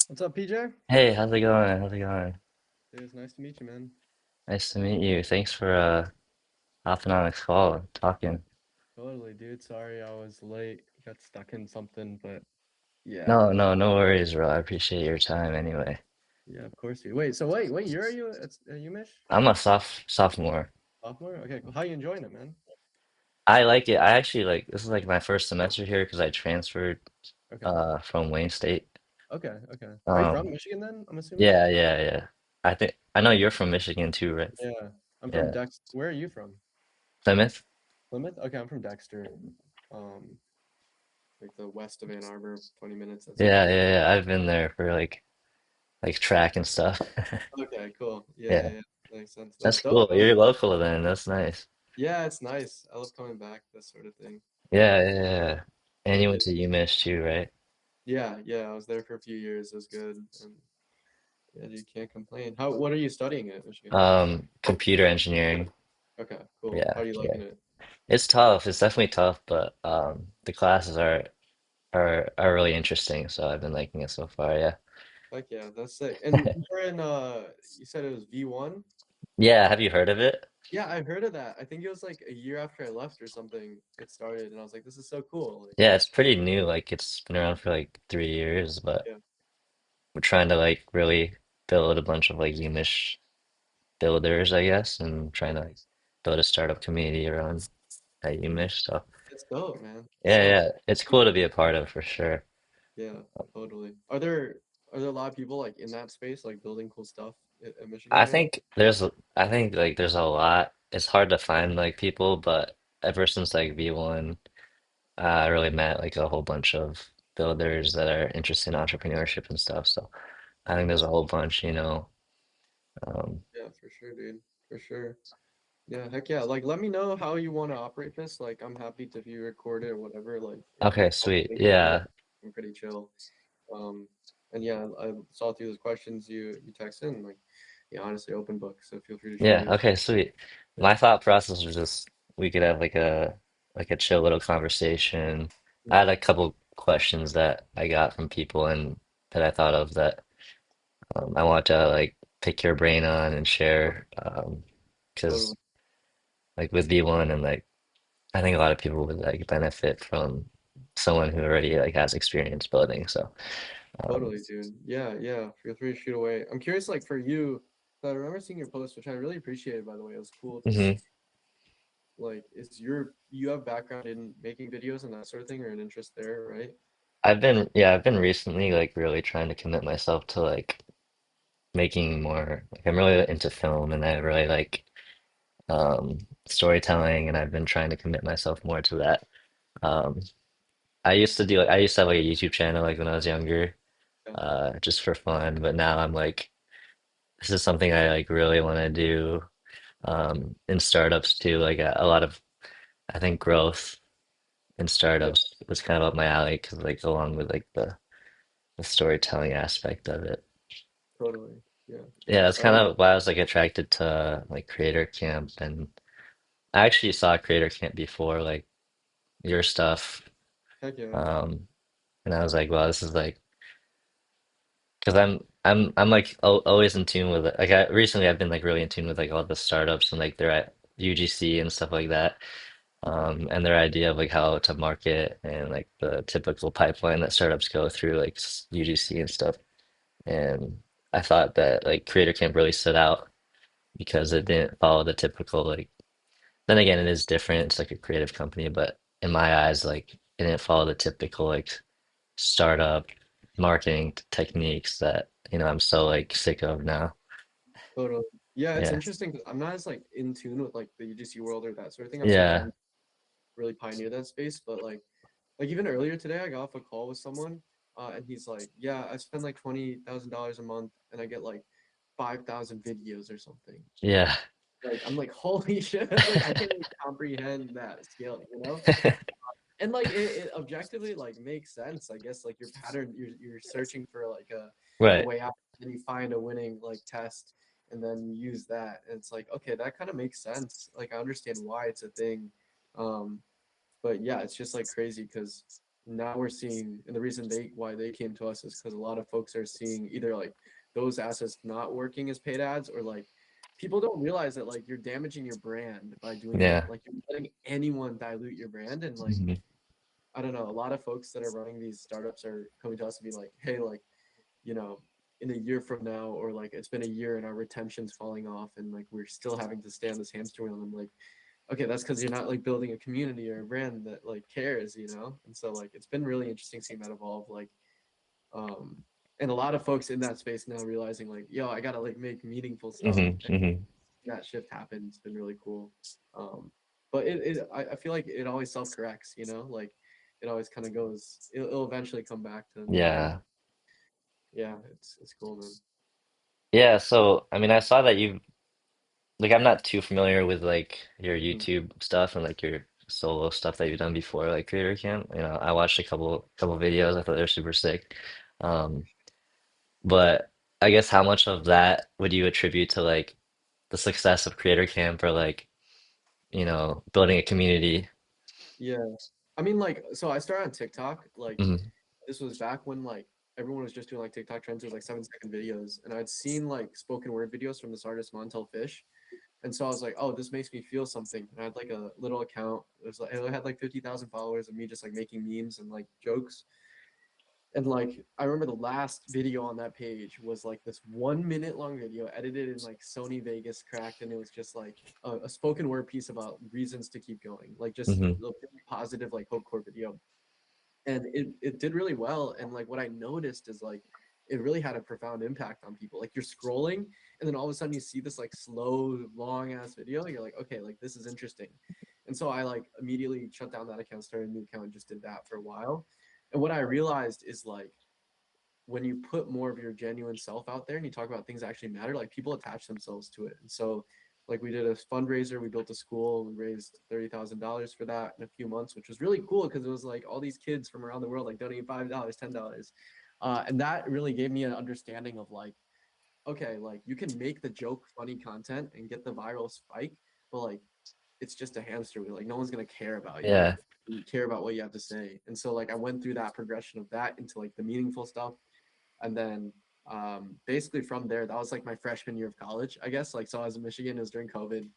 What's up, PJ? Hey, how's it going? How's it going? It was nice to meet you, man. Nice to meet you. Thanks for hopping on this call and talking. Totally, dude. Sorry I was late. Got stuck in something, but yeah. No worries, bro. I appreciate your time anyway. Yeah, of course you. Wait, so wait, what year are you at UMich? I'm a sophomore. Sophomore? Okay, cool. How you enjoying it, man? I like it. I actually like this is like my first semester here because I transferred Okay. from Wayne State. Okay, okay. Are you from Um Michigan then, I'm assuming? yeah. I know you're from Michigan too, right? Yeah. I'm from Yeah. Dex. Where are you from? Plymouth? Plymouth? Okay, I'm from Dexter. Um, like the west of Ann Arbor, 20 minutes, that sort of Yeah, thing. I've been there for like track and stuff. Okay, cool. Yeah, Yeah. yeah, yeah. Makes sense. That's That's dope, cool. man. You're local then. That's nice. Yeah, it's nice. I love coming back, that sort of thing. Yeah. And you Yeah. went to UMich too, right? Yeah, yeah, I was there for a few years. It was good, and yeah, you can't complain. What are you studying at Michigan? Computer engineering. Okay, cool. How Yeah, are you yeah. liking it? It's tough. It's definitely tough, but the classes are really interesting, so I've been liking it so far, yeah. Heck yeah, that's sick. And you're in you said it was V1? Yeah, have you heard of it? Yeah, I heard of that. I think it was like a year after I left or something it started, and I was like, this is so cool. Like, Yeah, it's pretty new. Like it's been around for like 3 years, but yeah, we're trying to like really build a bunch of like Umish builders, I guess, and trying to like build a startup community around at Umish. So it's dope, man. It's so yeah, it's cool to be a part of for sure. yeah, totally. Are there a lot of people like in that space, like building cool stuff at Michigan I right now? think there's I think like there's a lot. It's hard to find like people, but ever since like V1, I really met like a whole bunch of builders that are interested in entrepreneurship and stuff. So I think there's a whole bunch, you know. Um, Yeah, for sure, dude. For sure. Yeah, heck yeah. Like, let me know how you want to operate this. Like, I'm happy to be recorded or whatever. Like, if you okay, call sweet. me LinkedIn, like, Yeah, I'm pretty chill. Um, and yeah, I saw through those questions you texted, and like, yeah, honestly, open book. So feel free to shoot yeah. me. Okay, sweet. Yeah. My thought process was just we could have like a chill little conversation. I had a couple questions that I got from people and that I thought of that I want to like pick your brain on and share. Totally. Because like with V1 and like I think a lot of people would like benefit from someone who already like has experience building. So um, Totally, dude. Yeah, yeah. Feel free to shoot away. I'm curious, like, for you, I remember seeing your post, which I really appreciated, by the way. It was cool to see. mhm. Like, you have background in making videos and that sort of thing, or an interest there, right? I've been recently like really trying to commit myself to like making more like I'm really into film and I really like storytelling and I've been trying to commit myself more to that. Um, I used to have like a YouTube channel like when I was younger, Yeah, just for fun, but now I'm like this is something I like really want to do in startups too. Like a lot of I think growth in yeah, startups was kind of up my alley because like along with like the storytelling aspect of it. totally. Yeah. Yeah, that's kind Um, of why I was like attracted to like Creator Camp, and I actually saw Creator Camp before like your stuff, heck yeah. um, and I was like, well, this is like because I'm like always in tune with it. Like recently I've been like really in tune with like all the startups and like they're at UGC and stuff like that, and their idea of like how to market and like the typical pipeline that startups go through like UGC and stuff. And I thought that like Creator Camp really stood out because it didn't follow the typical like then again it is different. It's like a creative company, but in my eyes, like it didn't follow the typical like startup marketing techniques that, you know, I'm so like sick of now. Totally. Yeah, it's Yeah. interesting 'cause I'm not as like in tune with like the UGC world or that sort of thing. I'm still Yeah. trying to really pioneer that space, but like even earlier today, I got off a call with someone, and he's like, "Yeah, I spend like $20,000 a month, and I get like 5,000 videos or something." Yeah. Like I'm like, "Holy shit!" Like I can't even comprehend that scale, you know? And like it objectively like makes sense, I guess. Like your pattern, you're searching for like a Right. way out, and you find a winning like test, and then you use that, and it's like, okay, that kind of makes sense. Like I understand why it's a thing. Um, but yeah, it's just like crazy because now we're seeing, and the reason why they came to us is because a lot of folks are seeing either like those assets not working as paid ads, or like people don't realize that like you're damaging your brand by doing that. Yeah. Like you're letting anyone dilute your brand, and like Mhm. I don't know, a lot of folks that are running these startups are coming to us and be like, hey, like, you know, in a year from now, or like it's been a year and our retention's falling off and like we're still having to stay on this hamster wheel. And I'm like, okay, that's because you're not like building a community or a brand that like cares, you know? And so like it's been really interesting seeing that evolve. Like um and a lot of folks in that space now realizing like, yo, I gotta like make meaningful stuff. Mhm. And Mhm. that shift happened. It's been really cool. Um but I feel like it always self corrects, you know, like it always kind of goes, it'll eventually come back to the mean. And Yeah. yeah, it's cool, man. Yeah, so I mean I saw that you like I'm not too familiar with like your Mhm. YouTube stuff and like your solo stuff that you've done before, like Creator Camp. You know, I watched a couple videos. I thought they were super sick. Um, but I guess how much of that would you attribute to like the success of Creator Camp or like, building a community? Yeah. I mean, like, so I started on TikTok. Like, Hmm. this was back when like everyone was just doing like TikTok trends. It was like 7-second videos, and I'd seen like spoken word videos from this artist Montel Fish, and so I was like, oh, this makes me feel something. And I had like a little account. It was like it had like 50,000 followers of me just like making memes and like jokes. And like I remember the last video on that page was like this 1 minute long video edited in like Sony Vegas cracked, and it was just like a spoken word piece about reasons to keep going, like just a Hmm. really positive like hope core video. And it did really well. And like what I noticed is like it really had a profound impact on people. Like you're scrolling, and then all of a sudden you see this like slow long ass video, and you're like, okay, like this is interesting. And so I like immediately shut down that account, started a new account, and just did that for a while. And what I realized is like when you put more of your genuine self out there and you talk about things that actually matter, like people attach themselves to it. And so like we did a fundraiser, we built a school, we raised $30,000 for that in a few months, which was really cool because it was like all these kids from around the world like donating $5, $10. And that really gave me an understanding of like, okay, like you can make the joke funny content and get the viral spike, but like it's just a hamster wheel. Like no one's gonna care about you. Yeah. You care about what you have to say. And so like I went through that progression of that into like the meaningful stuff. And then basically from there, that was like my freshman year of college, I guess. Like so I was in Michigan, it was during COVID.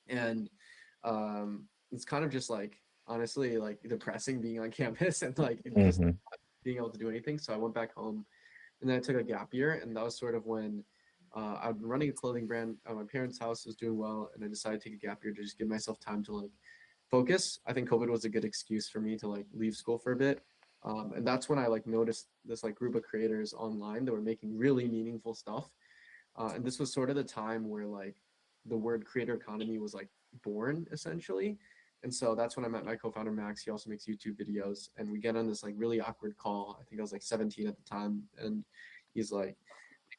And it's kind of just like honestly like depressing being on campus and like just Hmm. being able to do anything. So I went back home, and then I took a gap year, and that was sort of when I'd been running a clothing brand at my parents' house, was doing well, and I decided to take a gap year to just give myself time to like focus. I think COVID was a good excuse for me to like leave school for a bit. And that's when I like noticed this like group of creators online that were making really meaningful stuff. And this was sort of the time where like the word creator economy was like born essentially. And so that's when I met my co-founder Max. He also makes YouTube videos, and we get on this like really awkward call. I think I was like 17 at the time, and he's like,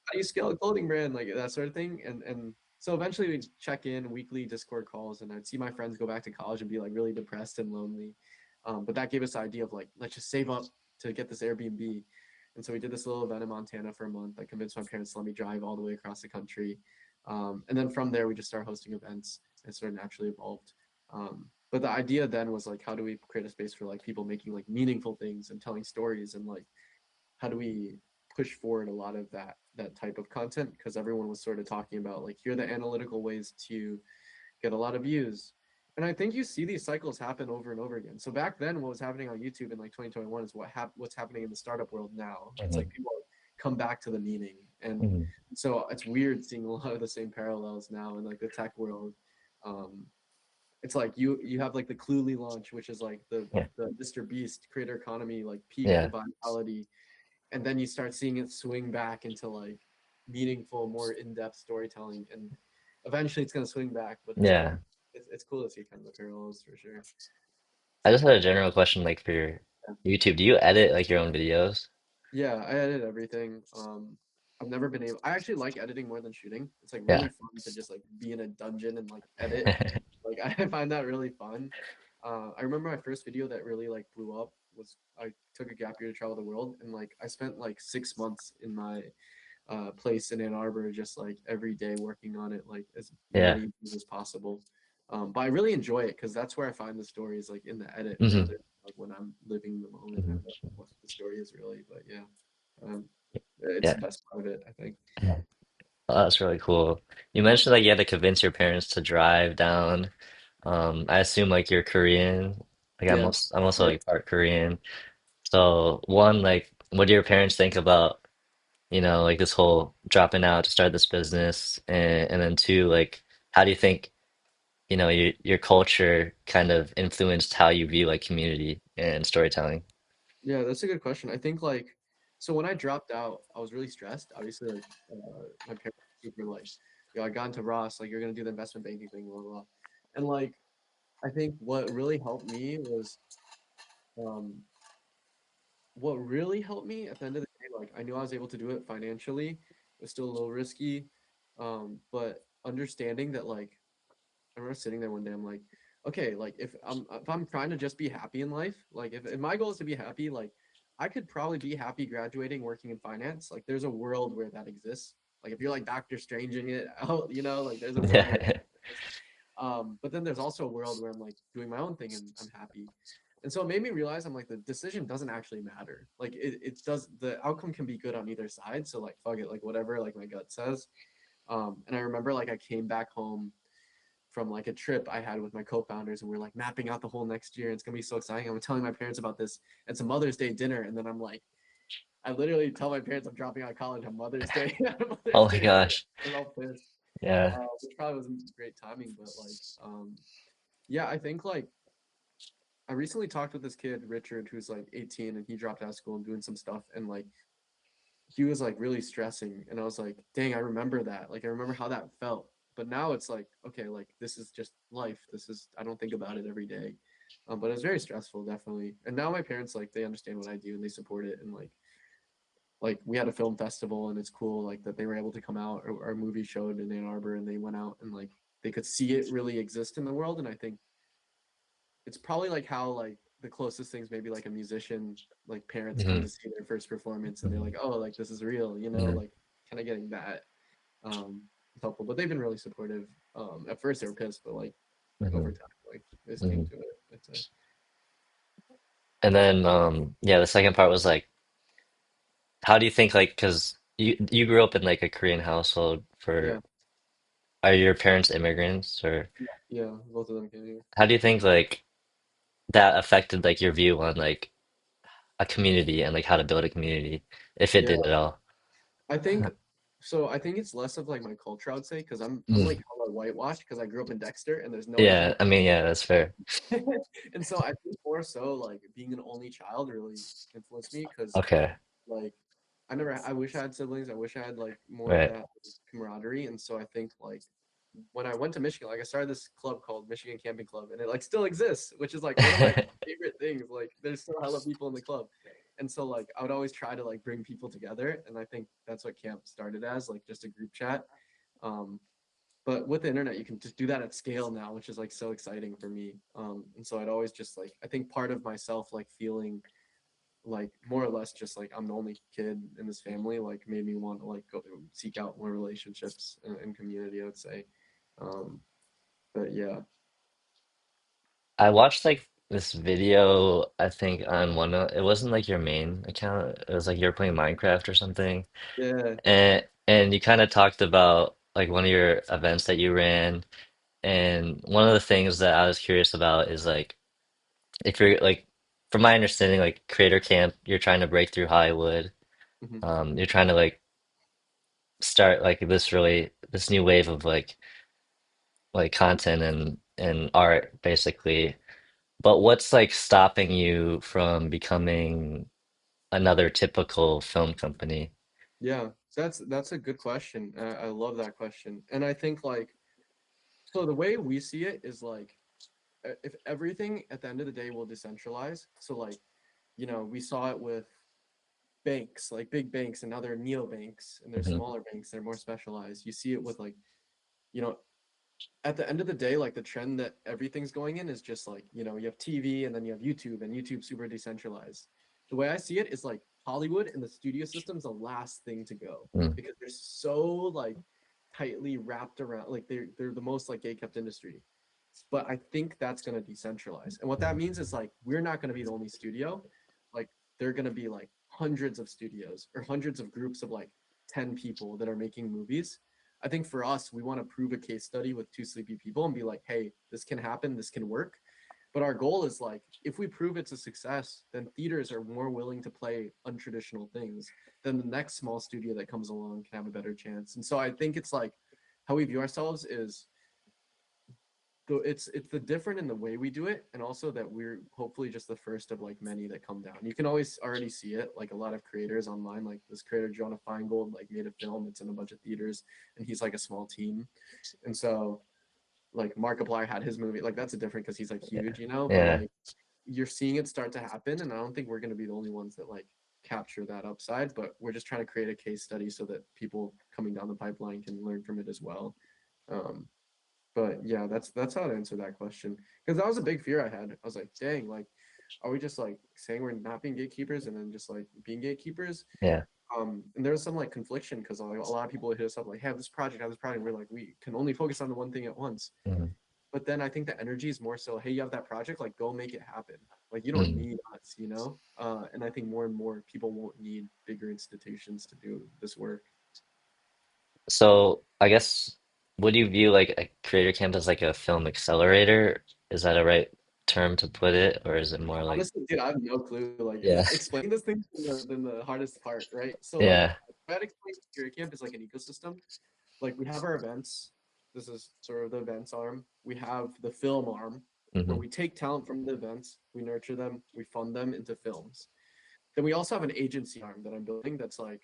"How do you scale a clothing brand?" Like that sort of thing. And so eventually we check in weekly Discord calls, and I'd see my friends go back to college and be like really depressed and lonely. But that gave us the idea of like, let's just save up to get this Airbnb. And so we did this little event in Montana for a month. I convinced my parents to let me drive all the way across the country. And then from there, we just started hosting events and sort of naturally evolved. But the idea then was like, how do we create a space for like people making like meaningful things and telling stories, and like how do we push forward a lot of that type of content, because everyone was sort of talking about like here are the analytical ways to get a lot of views. And I think you see these cycles happen over and over again. So back then, what was happening on YouTube in like 2021 is what's happening in the startup world now. It's like Hmm. people come back to the meaning, and Hmm. so it's weird seeing a lot of the same parallels now in like the tech world. Um, it's like you have like the Cluely launch, which is like Yeah. the Mr. Beast creator economy like peak Yeah. vitality, and then you start seeing it swing back into like meaningful, more in-depth storytelling, and eventually it's gonna swing back. But Yeah. it's cool to see kind of the parallels for sure. I just had a general question like for your YouTube. Do you edit like your own videos? Yeah, I edit everything. I've never been able. I actually like editing more than shooting. It's like really Yeah. fun to just like be in a dungeon and like edit. Like I find that really fun. I remember my first video that really like blew up was I took a gap year to travel the world, and like I spent like 6 months in my place in Ann Arbor, just like every day working on it, like as Yeah. many views as possible. But I really enjoy it because that's where I find the stories, like in the edit Hmm. rather. like when I'm living the moment. I don't know Mhm. what the story is really, but yeah, um, it's the Yeah, best part of it, I think. oh, that's really cool. You mentioned like you had to convince your parents to drive down. I assume like you're Korean. Like Yeah. I'm also Yeah. like part Korean. So one, like, what do your parents think about, like this whole dropping out to start this business? And then two, like, how do you think, your culture kind of influenced how you view like community and storytelling? Yeah, that's a good question. I think like so when I dropped out, I was really stressed. Obviously, like my parents were super like, yo, I got into Ross, like you're gonna do the investment banking thing, blah blah. Blah. And like I think um what really helped me at the end of the day, like I knew I was able to do it financially. It was still a little risky. But understanding that like I remember sitting there one day, I'm like, okay, like if I'm trying to just be happy in life, like if my goal is to be happy, like I could probably be happy graduating, working in finance. Like there's a world where that exists. Like if you're like Doctor Stranging it out, like there's a world where Yeah. that exists. But then there's also a world where I'm like doing my own thing and I'm happy. And so it made me realize I'm like the decision doesn't actually matter. Like it does the outcome can be good on either side. So like fuck it, like whatever like my gut says. And I remember like I came back home from like a trip I had with my co-founders and we're like mapping out the whole next year. It's gonna be so exciting. I'm telling my parents about this. It's a Mother's Day dinner, and then I'm like, I literally tell my parents I'm dropping out of college on Mother's Day. Mother's Oh my Day dinner. gosh. They're all pissed. Yeah. Which probably wasn't great timing, but like, yeah, I think like I recently talked with this kid Richard who's like 18 and he dropped out of school and doing some stuff and like he was like really stressing and I was like, dang, I remember that. Like I remember how that felt. But now it's like, okay, like this is just life. This is I don't think about it every day. But it's very stressful, definitely. And now my parents like they understand what I do and they support it. And like we had a film festival and it's cool like that they were able to come out. Our movie showed in Ann Arbor and they went out and like they could see it really exist in the world. And I think it's probably like how like the closest things maybe like a musician like parents come to Hmm. see their first performance and they're Hmm. like oh like this is real Hmm. like kind of getting that is helpful but they've been really supportive at first they were pissed but like over Hmm. time like they just came Hmm. to it I'd say. And then, yeah, the second part was like, how do you think like, because you grew up in like a Korean household Yeah, are your parents immigrants, or yeah, both of them came here. how do you think like that affected like your view on like a community and like how to build a community, if it Yeah, did at all? I think so. I think it's less of like my culture, I would say, because I'm like Mm. hella whitewashed because I grew up in Dexter and there's no Asian. Yeah, I mean, yeah, that's fair. And so I think more so like being an only child really influenced me because Okay, like I wish I had siblings. I wish I had like more of right. that camaraderie. And so I think like when I went to Michigan, like I started this club called Michigan Camping Club and it like still exists, which is like one of my favorite things. Like there's still hella people in the club. And so like I would always try to like bring people together. And I think that's what camp started as, like just a group chat. Um, but with the internet, you can just do that at scale now, which is like so exciting for me. And so I'd always just like I think part of myself like feeling like more or less just like I'm the only kid in this family like made me want to like go seek out more relationships and community I would say but yeah I watched like this video, I think on one of, it wasn't like your main account. It was like you're playing Minecraft or something. yeah And you kind of talked about like one of your events that you ran. And one of the things that I was curious about is like if you're like from my understanding, like Creator Camp, you're trying to break through Hollywood. hmm You're trying to like start like this new wave of like content and art basically. But what's like stopping you from becoming another typical film company? yeah that's a good question I love that question and I think like so the way we see it is like if everything at the end of the day will decentralize so like we saw it with banks like big banks and now they're neobanks and they're Hmm. smaller banks they're more specialized you see it with like you know at the end of the day, like the trend that everything's going in is just like, you have TV and then you have YouTube and YouTube's super decentralized. The way I see it is like Hollywood and the studio system's the last thing to go Mm. because they're so like tightly wrapped around like they're the most like gate kept industry. but I think that's going to decentralize. And what that means is like we're not going to be the only studio. Like they're going to be like hundreds of studios or hundreds of groups of like 10 people that are making movies. I think for us, we want to prove a case study with Two Sleepy People and be like, hey, this can happen, this can work. But our goal is like, if we prove it's a success, then theaters are more willing to play untraditional things. Then the next small studio that comes along can have a better chance. And so I think it's like how we view ourselves is it's the different in the way we do it, and also that we're hopefully just the first of like many that come down. You can always already see it, like a lot of creators online, like this creator Jonah Feingold, like made a film. It's in a bunch of theaters, and he's like a small team, and so like Markiplier had his movie. Like that's a different because he's like huge, you know. But Yeah. like you're seeing it start to happen, and I don't think we're gonna be the only ones that like capture that upside. But we're just trying to create a case study so that people coming down the pipeline can learn from it as well. Um, but yeah, that's how to answer that question. Because that was a big fear I had. I was like, dang, like, are we just like saying we're not being gatekeepers and then just like being gatekeepers? Yeah. And there was some like confliction because like, a lot of people would hit us up like, hey, I have this project. We're like, we can only focus on the one thing at once. Mhm. But then I think the energy is more so, hey, you have that project, like go make it happen. Like you don't Mhm. need us, you know? And I think more and more people won't need bigger institutions to do this work. So I guess would you view like a creator camp as like a film accelerator? Is that a right term to put it, or is it more like Honestly, dude, I have no clue. Like, yeah, explaining this thing than the hardest part, right? So, like, yeah, that explains Spirit Camp is like an ecosystem. Like, we have our events. This is sort of the events arm. We have the film arm, where hmm we take talent from the events, we nurture them, we fund them into films. Then we also have an agency arm that I'm building that's like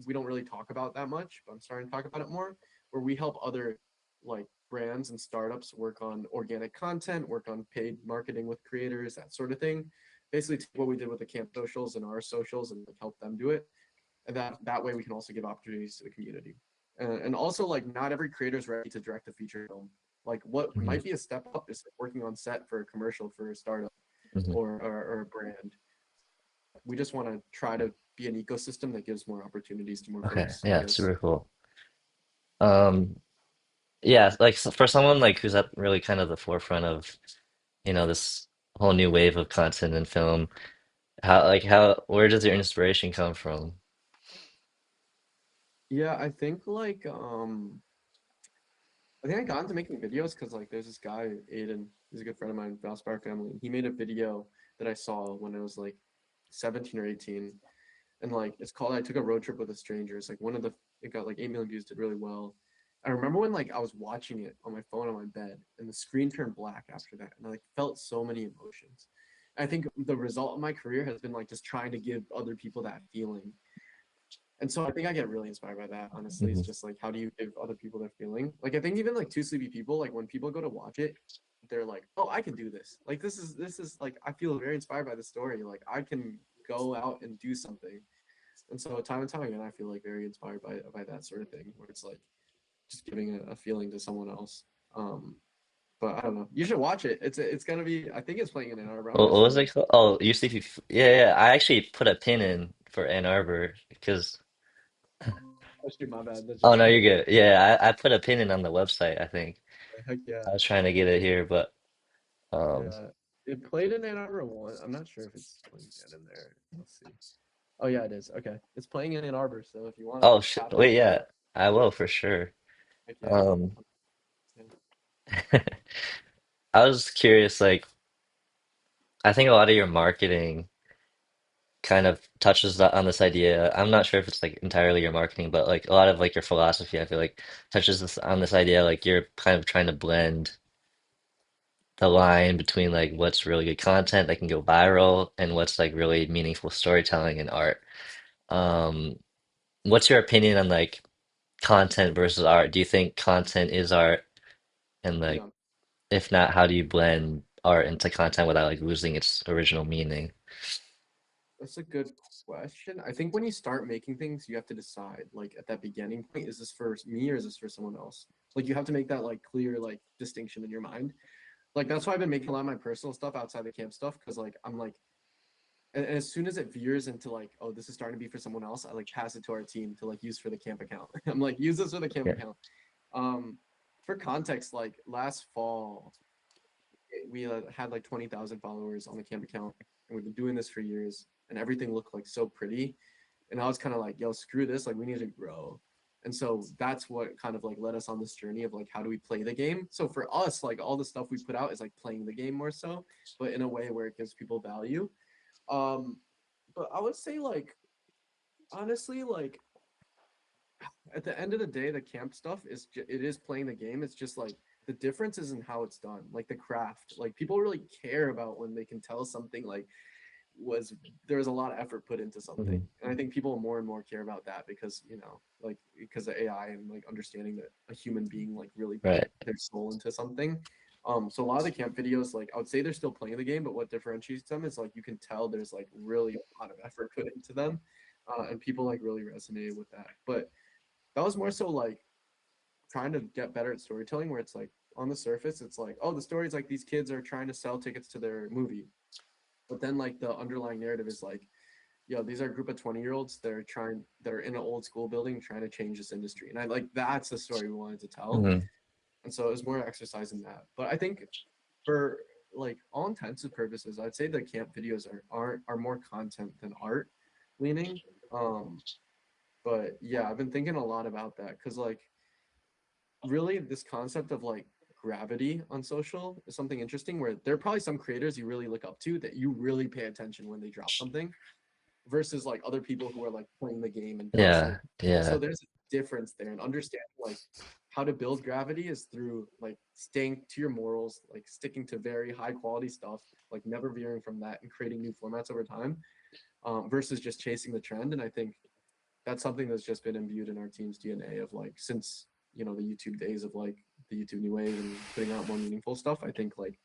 we don't really talk about that much, but I'm starting to talk about it more, where we help other like brands and startups work on organic content, work on paid marketing with creators, that sort of thing. Basically, take what we did with the camp socials and our socials and like help them do it. And that way we can also give opportunities to the community. And also like not every creator is ready to direct a feature film. Like what hmm might be a step up is like working on set for a commercial for a startup hmm or a brand. We just want to try to be an ecosystem that gives more opportunities to more Okay, folks, I yeah, guess. super cool. Um, yeah, like for someone like who's at really kind of the forefront of, this whole new wave of content and film, where does your inspiration come from? Yeah, I think I got into making videos because like there's this guy, Aiden, he's a good friend of mine, Valspar family. He made a video that I saw when I was like 17 or 18. And like it's called I took a road trip with a stranger. It's like one of the it got like 8 million views, did really well. I remember when like I was watching it on my phone on my bed and the screen turned black after that. And I like felt so many emotions. I think the result of my career has been like just trying to give other people that feeling. And so I think I get really inspired by that, honestly. It's hmm just like how do you give other people their feeling? Like I think even like Two Sleepy People, like when people go to watch it, they're like, oh, I can do this. Like this is like I feel very inspired by the story. Like I can go out and do something. And so time and time again, I feel like very inspired by that sort of thing, where it's like just giving a feeling to someone else. Um, but I don't know. You should watch it. It's gonna be. I think it's playing in Ann Arbor. I'm What, not what was sure. it called? Oh, UCF. Yeah, yeah. I actually put a pin in for Ann Arbor because. Oh shoot, my bad. That's Oh just no, me. you're good. Yeah, I put a pin in on the website, I think. Heck yeah, I was trying to get it here, but um yeah. It played in Ann Arbor one. I'm not sure if it's playing yet in there. Let's see. Oh yeah, it is. Okay, it's playing in Ann Arbor. So if you want to oh shit. tap in, Wait, yeah. I will for sure. heck yeah. Um Yeah. I was curious, like I think a lot of your marketing kind of touches on this idea. I'm not sure if it's like entirely your marketing, but like a lot of like your philosophy, I feel like touches on this idea like you're kind of trying to blend the line between like what's really good content that can go viral and what's like really meaningful storytelling and art. Um, what's your opinion on like content versus art? Do you think content is art? And like, Yeah. if not, how do you blend art into content without like losing its original meaning? That's a good question. I think when you start making things, you have to decide, like at that beginning point, is this for me or is this for someone else? Like you have to make that like clear like distinction in your mind. Like that's why I've been making a lot of my personal stuff outside the camp stuff because like I'm like, and as soon as it veers into like, oh, this is starting to be for someone else, I like pass it to our team to like use for the camp account. I'm like, use this for the camp Yeah. account. Um, for context, like last fall. had like 20,000 followers on the camp account, and we've been doing this for years, and everything looked like so pretty, and I was kind of like, yo, screw this, like we need to grow. And so that's what kind of like led us on this journey of like how do we play the game. So for us, like all the stuff we put out is like playing the game more so, but in a way where it gives people value. Um, but I would say like honestly, like at the end of the day, the camp stuff it is playing the game. It's just like the difference is in how it's done, like the craft. Like people really care about when they can tell something like was there was a lot of effort put into something, Mhm. and I think people more and more care about that because like because of AI and like understanding that a human being like really put Right. their soul into something. So a lot of the camp videos, like I would say they're still playing the game, but what differentiates them is like you can tell there's like really a lot of effort put into them, and people like really resonated with that. But that was more so like trying to get better at storytelling, where it's like on the surface, it's like, oh, the story's like these kids are trying to sell tickets to their movie, but then like the underlying narrative is like, yo, these are a group of 20-year-olds that are in an old school building trying to change this industry. And I like that's the story we wanted to tell. Mhm. And so it was more exercise in that. But I think for like all intents and purposes, I'd say the camp videos are more content than art leaning. Um, but yeah, I've been thinking a lot about that because like really this concept of like gravity on social is something interesting where there are probably some creators you really look up to that you really pay attention when they drop something versus like other people who are like playing the game and constantly. Yeah. So Yeah. there's a difference there, and understanding like how to build gravity is through like staying to your morals, like sticking to very high quality stuff, like never veering from that and creating new formats over time, versus just chasing the trend. And I think that's something that's just been imbued in our team's DNA of like since the YouTube days of like the YouTube new wave and putting out more meaningful stuff. I think like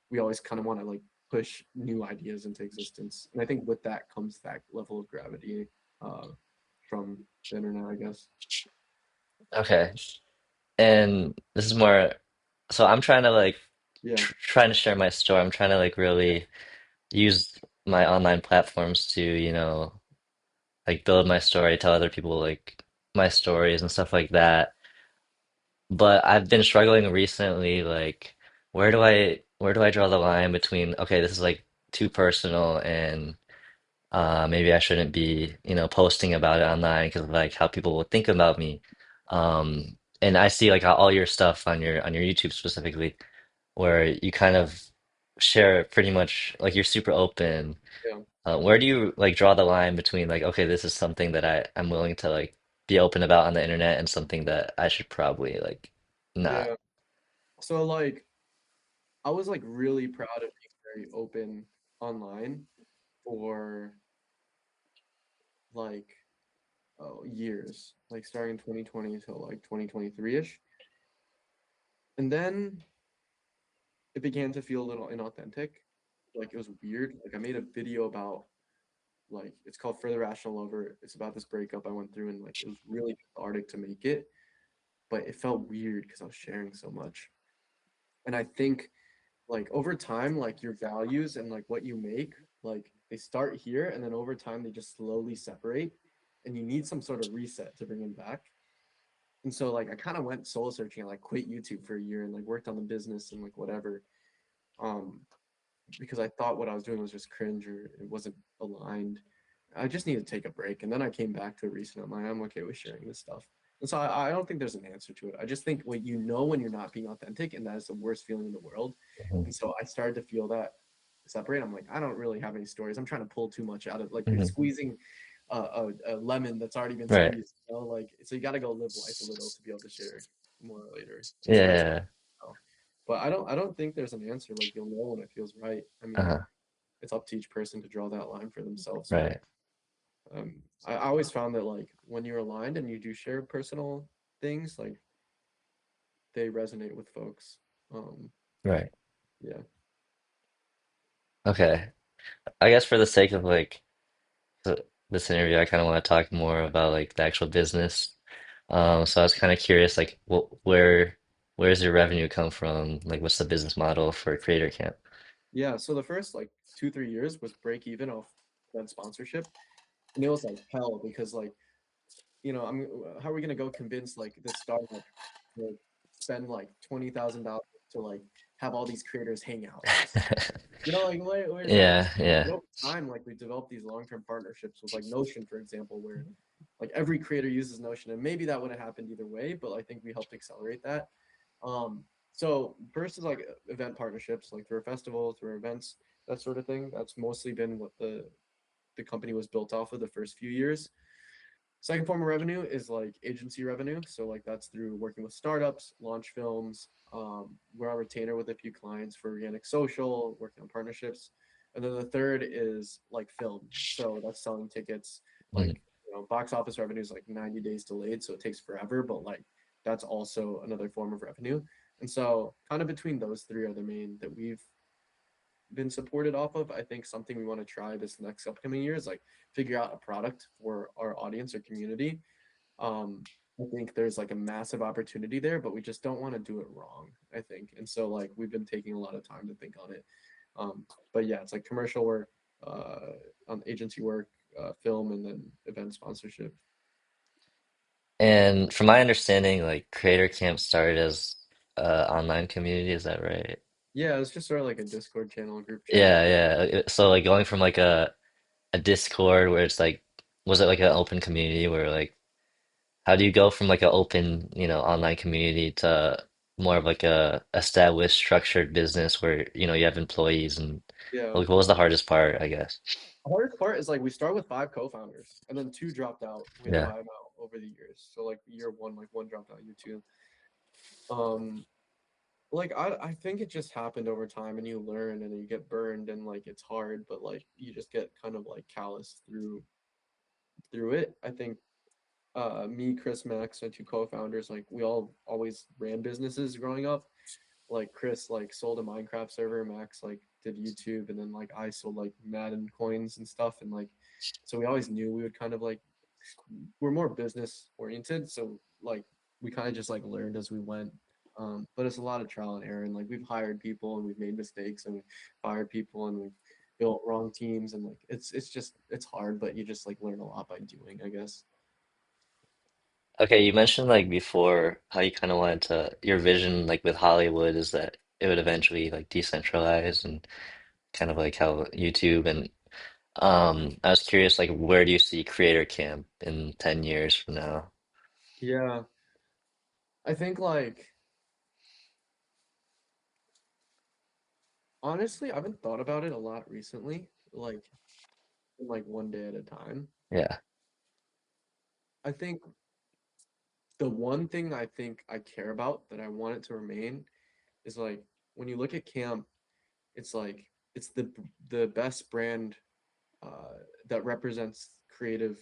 we always kind of want to like push new ideas into existence, and I think with that comes that level of gravity uh, from the internet, I guess. Okay. And this is more, so I'm trying to like Yeah, trying to share my story. I'm trying to like really use my online platforms to, like build my story, tell other people like my stories and stuff like that. But I've been struggling recently, like where do I draw the line between, okay, this is like too personal and maybe I shouldn't be, posting about it online because of like how people will think about me. And I see like all your stuff on your YouTube specifically, where you kind of share pretty much like you're super open. yeah, Where do you like draw the line between like, okay, this is something that I'm willing to like be open about on the internet and something that I should probably like not. yeah. So like I was like really proud of being very open online for like years, like starting in 2020 till like 2023ish, and then it began to feel a little inauthentic. Like it was weird. Like I made a video about like it's called For the Rational Lover. It's about this breakup I went through, and like it was really cathartic to make it, but it felt weird because I was sharing so much. And I think like over time, like your values and like what you make, like they start here and then over time they just slowly separate, and you need some sort of reset to bring them back. And so like I kind of went soul searching and like quit YouTube for a year and like worked on the business and like whatever. Um, because I thought what I was doing was just cringe or it wasn't aligned. I just need to take a break. And then I came back to it recently. I'm okay with sharing this stuff. And so I don't think there's an answer to it. I just think what you know when you're not being authentic, and that is the worst feeling in the world. Mhm. And so I started to feel that separate. I'm like, I don't really have any stories. I'm trying to pull too much out of like you're Mhm. squeezing a lemon that's already been Right. squeezed. Like so you got to go live life a little to be able to share more later. And so that's Yeah. but I don't think there's an answer. Like you'll know when it feels right. I mean, Uh-huh. it's up to each person to draw that line for themselves. But Right. I always found that like when you're aligned and you do share personal things, like they resonate with folks. Um, Right. yeah, Okay. I guess for the sake of like this interview, I kind of want to talk more about like the actual business. So I was kind of curious, like, where's your revenue come from? Like, what's the business model for Creator Camp? yeah. So the first like 2-3 years was break even off that sponsorship, and it was like hell because like how are we gonna go convince like this startup to spend like $20,000 to like have all these creators hang out. You know, like where's that? Yeah, yeah. But over time, like we developed these long-term partnerships with like Notion, for example, where like every creator uses Notion, and maybe that would have happened either way, but I think we helped accelerate that. So first is like event partnerships, like through a festival, through events, that sort of thing. That's mostly been what the company was built off of the first few years. Second form of revenue is like agency revenue. So like that's through working with startups, launch films. We're on retainer with a few clients for organic social, working on partnerships. And then the third is like film. So that's selling tickets. Mhm. Like, box office revenue is like 90 days delayed, so it takes forever, but like that's also another form of revenue. And so kind of between those three are the main that we've been supported off of. I think something we want to try this next upcoming year is like figure out a product for our audience or community. I think there's like a massive opportunity there, but we just don't want to do it wrong, I think. And so like we've been taking a lot of time to think on it. But yeah, it's like commercial work, on agency work, film, and then event sponsorship. And from my understanding, like Creator Camp started as a online community, is that right? Yeah, it's just sort of like a Discord channel, group chat. Yeah, yeah. So like going from like a Discord where it's like, was it like an open community where like, how do you go from like an open, online community to more of like a established structured business where, you have employees and Yeah. like what was the hardest part, I guess? The hardest part is like we start with five co-founders and then two dropped out. We had to Yeah. buy them out over the years. So like year one, like one dropped out, year two. Um, like I think it just happened over time and you learn and you get burned and like it's hard, but like you just get kind of like callous through it. I think me, Chris, Max, my two co-founders, like we all always ran businesses growing up. Like Chris like sold a Minecraft server, Max like did YouTube, and then like I sold like Madden coins and stuff, and like so we always knew we would kind of like we're more business oriented, so like we kind of just like learned as we went. But it's a lot of trial and error, and like we've hired people and we've made mistakes and we've fired people and we've built wrong teams, and like it's just it's hard, but you just like learn a lot by doing, I guess. Okay, you mentioned like before how you kind of wanted to, your vision like with Hollywood is that it would eventually like decentralize and kind of like how YouTube and I was curious like where do you see Creator Camp in 10 years from now? Yeah, I think like honestly, I haven't thought about it a lot recently, like one day at a time. Yeah. I think the one thing I think I care about that I want it to remain is like when you look at camp, it's like it's the best brand uh, that represents creative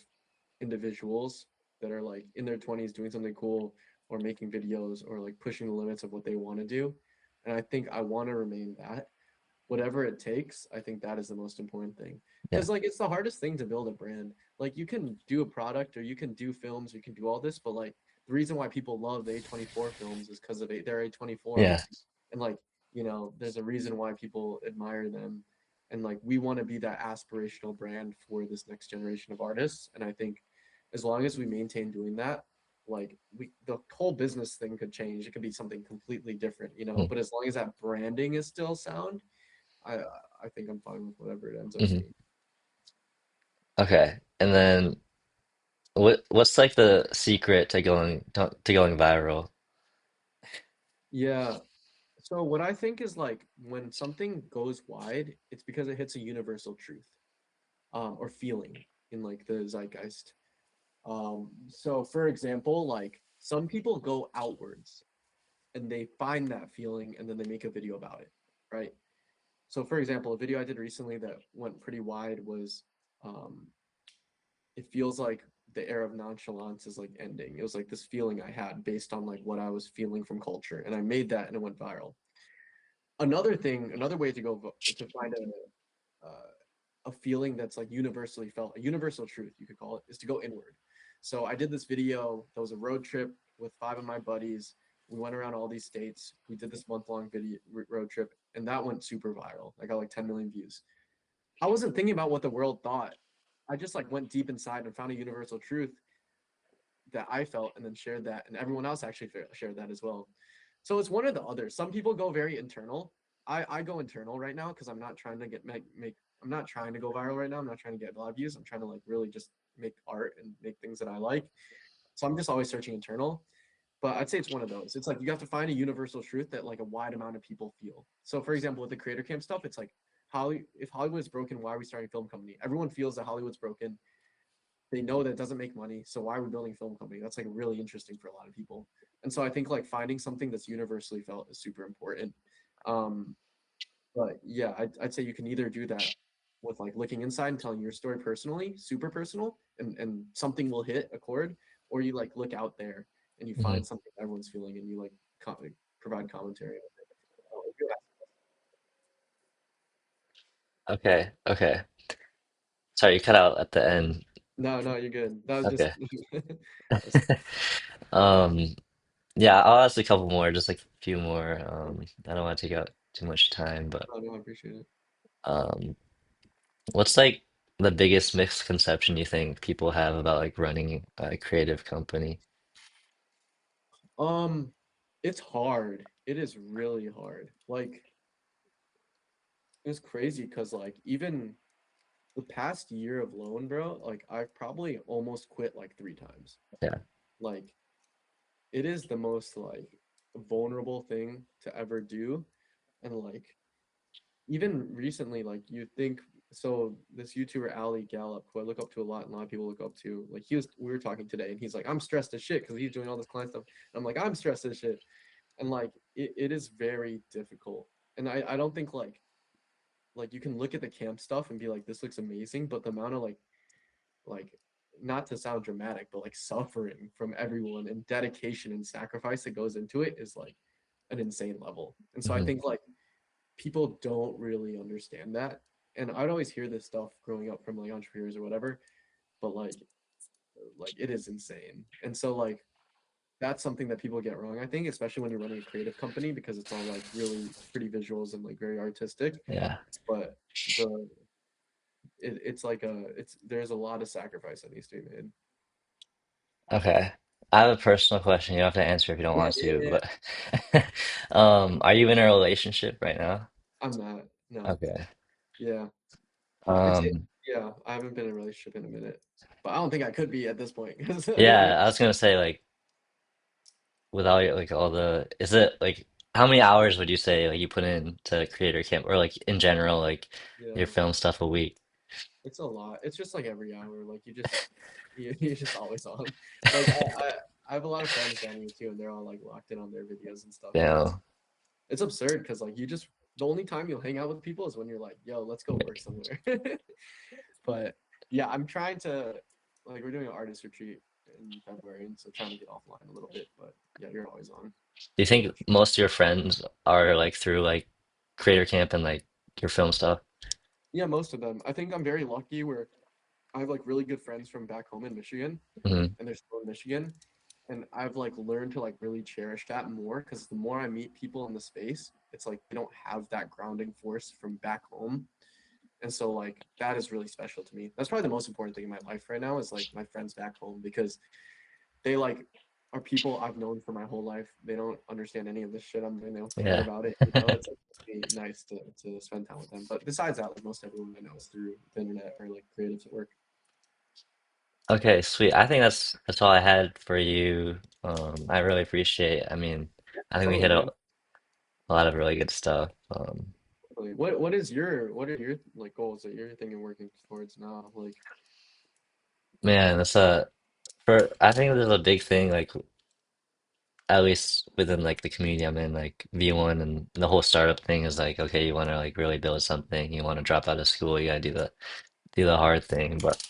individuals that are like in their 20s doing something cool or making videos or like pushing the limits of what they want to do. And I think I want to remain that. Whatever it takes, I think that is the most important thing. Yeah. Because like it's the hardest thing to build a brand. Like you can do a product or you can do films, you can do all this, but like the reason why people love the A24 films is because of their A24 Yeah. movies. And like, there's a reason why people admire them. And like we want to be that aspirational brand for this next generation of artists. And I think as long as we maintain doing that, like the whole business thing could change. It could be something completely different, Mm-hmm. but as long as that branding is still sound, I I think I'm fine with whatever it ends up Mm-hmm. being. Okay. And then what's like the secret to going viral? Yeah. So what I think is like when something goes wide, it's because it hits a universal truth, or feeling in like the zeitgeist. So for example, like some people go outwards and they find that feeling and then they make a video about it, right? So for example, a video I did recently that went pretty wide was um, it feels like the era of nonchalance is like ending. It was like this feeling I had based on like what I was feeling from culture, and I made that and it went viral. Another way to to find a feeling that's like universally felt, a universal truth you could call it, is to go inward. So I did this video that was a road trip with five of my buddies. We went around all these states. We did this month-long video road trip, and that went super viral. I got like 10 million views. I wasn't thinking about what the world thought. I just like went deep inside and found a universal truth that I felt and then shared that, and everyone else actually shared that as well. So it's one or the other. Some people go very internal. I go internal right now because I'm not trying to make I'm not trying to go viral right now. I'm not trying to get a lot of views. I'm trying to like really just make art and make things that I like. So I'm just always searching internal. But I'd say it's one of those. It's like you have to find a universal truth that like a wide amount of people feel. So for example, with the creator camp stuff, it's like if Hollywood's broken, why are we starting a film company? Everyone feels that Hollywood's broken. They know that it doesn't make money, so why are we building a film company? That's like really interesting for a lot of people. And so I think like finding something that's universally felt is super important. Um, but yeah, I'd say you can either do that with like looking inside and telling your story personally, super personal, and something will hit a chord, or you like look out there and you Hmm. find something everyone's feeling and you like provide commentary. Okay, okay. Sorry, you cut out at the end. No, no, you're good. That was just Okay. that's, Um, yeah, I'll ask a couple more, just like a few more. I don't want to take out too much time, but no, no, I appreciate it. um, what's like the biggest misconception you think people have about like running a creative company? Um, it's hard. It is really hard. Like it's crazy because like even the past year of loan, bro, like I've probably almost quit like 3 times. Yeah, Like it is the most like vulnerable thing to ever do. And like even recently, like you think so this YouTuber Ali Gallup, who I look up to a lot and a lot of people look up to, like we were talking today and he's like, I'm stressed as shit because he's doing all this client stuff. And I'm like, I'm stressed as shit. And like it is very difficult. And I don't think like you can look at the camp stuff and be like, this looks amazing, but the amount of like not to sound dramatic, but like suffering from everyone and dedication and sacrifice that goes into it is like an insane level. And so I hmm think like people don't really understand that. And I'd always hear this stuff growing up from like entrepreneurs or whatever, but like it is insane. And so like that's something that people get wrong, I think, especially when you're running a creative company because it's all like really pretty visuals and like very artistic. yeah. But the it's like it's there's a lot of sacrifice that needs to be made. Okay. I have a personal question. You don't have to answer if you don't Yeah, want yeah, to, yeah. but are you in a relationship right now? I'm not. No. Okay. Yeah. I'd say Um, yeah. I haven't been in a relationship in a minute, but I don't think I could be at this point because yeah, I was gonna say like without like all the, is it like how many hours would you say like you put in to creator camp or like in general like your yeah, film stuff a week? it's a lot. It's just like every hour. Like you're just always on. Like I have a lot of friends down here too, and they're all like locked in on their videos and stuff, You and know, it's absurd because like you just the only time you'll hang out with people is when you're like, yo, let's go work somewhere. But yeah, I'm trying to like we're doing an artist retreat in February, and so trying to get offline a little bit. But yeah, you're always on do you think for sure. most of your friends are like through like creator camp and like your film stuff? Yeah, most of them. I think I'm very lucky where I have like really good friends from back home in Michigan, Hmm. and they're still in Michigan. And I've like learned to like really cherish that more because the more I meet people in the space, it's like they don't have that grounding force from back home. And so like that is really special to me. That's probably the most important thing in my life right now is like my friends back home because they like are people I've known for my whole life. They don't understand any of this shit I'm doing. They don't care Yeah. about it. You know, it's like really nice to spend time with them. But besides that, like most everyone I know is through the internet or like creatives at work. Okay, sweet. I think that's all I had for you. I really appreciate. I mean, Yeah, I think we totally, hit man. a lot of really good stuff. Totally. What are your like goals that you're thinking working towards now? Like, Man, that's a for I think there's a big thing like at least within like the community I'm in, like V1 and the whole startup thing is like, okay, you want to like really build something, you want to drop out of school, you gotta do the hard thing. But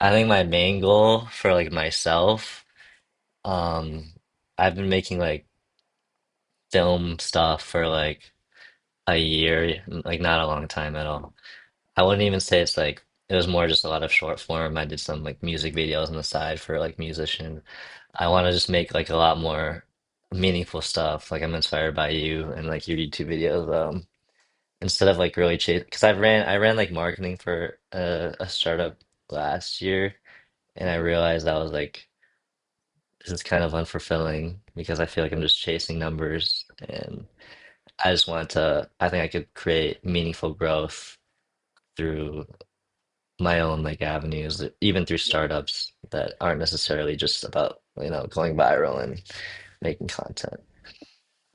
I think my main goal for like myself, um, I've been making like film stuff for like a year, like not a long time at all. I wouldn't even say it's like it was more just a lot of short form. I did some like music videos on the side for like musician. I want to just make like a lot more meaningful stuff. Like I'm inspired by you and like your YouTube videos. Instead of like really chase, because I ran like marketing for a startup last year, and I mhm. realized that was like this is kind of unfulfilling because I feel like I'm just chasing numbers, and I just want to, I think I could create meaningful growth through my own like avenues, even through Yeah, startups that aren't necessarily just about, going viral and making content.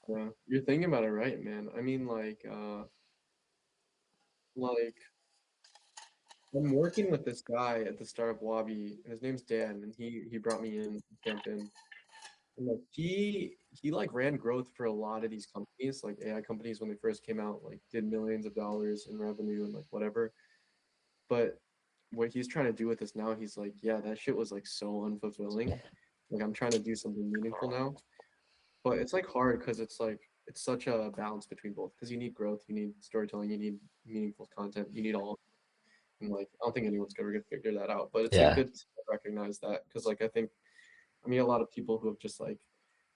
yeah. You're thinking about it right, man. I mean, like I'm working with this guy at the startup Wabi, and his name's Dan, and he brought me in, jumped in. And like he like ran growth for a lot of these companies, like AI companies when they first came out, like did millions of dollars in revenue and like whatever. But what he's trying to do with this now, he's like, yeah, that shit was like so unfulfilling. Like I'm trying to do something meaningful now. But it's like hard because it's like it's such a balance between both because you need growth, you need storytelling, you need meaningful content, you need all. And like I don't think anyone's ever gonna figure that out. But it's like Yeah, good to recognize that because like I mean a lot of people who have just like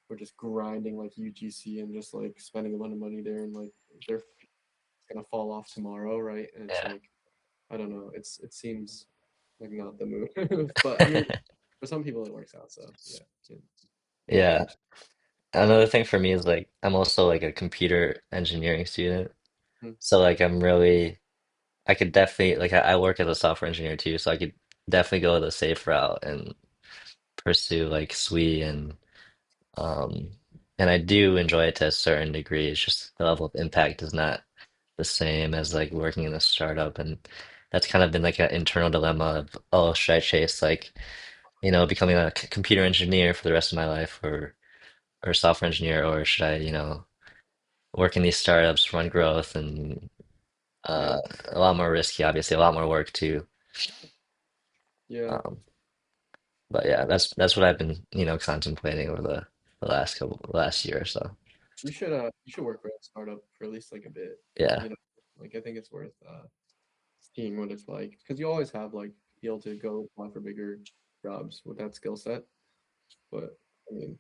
we're just grinding like UGC and just like spending a lot of money there and like they're gonna fall off tomorrow, right? And it's yeah. like I don't know, it seems like not the move. But I mean for some people it works out, so yeah, can't Yeah. change. Another thing for me is like I'm also like a computer engineering student. Hmm. So like I could definitely like I work as a software engineer too, so I could definitely go the safe route and pursue like SWE um and I do enjoy it to a certain degree. It's just the level of impact is not the same as like working in a startup, and that's kind of been like an internal dilemma of, oh, should I chase like, becoming a computer engineer for the rest of my life, or software engineer, or should I, work in these startups, run growth, and Yeah, uh a lot more risky, obviously, a lot more work too. yeah. Um, but yeah, that's what I've been, contemplating over the last year or so. You should work with a startup for at least like a bit. Yeah. You know, like I think it's worth seeing what it's like because you always have like be able to go apply for bigger jobs with that skill set. But I mean,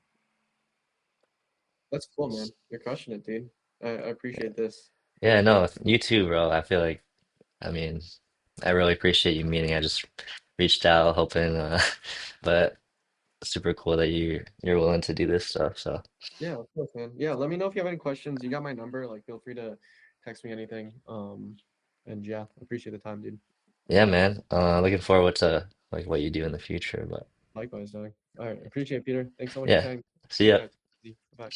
that's cool, man. You're crushing it, dude. I appreciate this. Yeah, Like, no, you too, bro. I feel like, I mean, I really appreciate you meeting. I just reached out hoping, but super cool that you're willing to do this stuff. So yeah, of course, man. Yeah, let me know if you have any questions. You got my number. Like, feel free to text me anything. And yeah, appreciate the time, dude. yeah, man. Looking forward to like what you do in the future. But Likewise, dog. All right, appreciate it, Peter. Thanks so much for your yeah, time. see ya. All right, bye.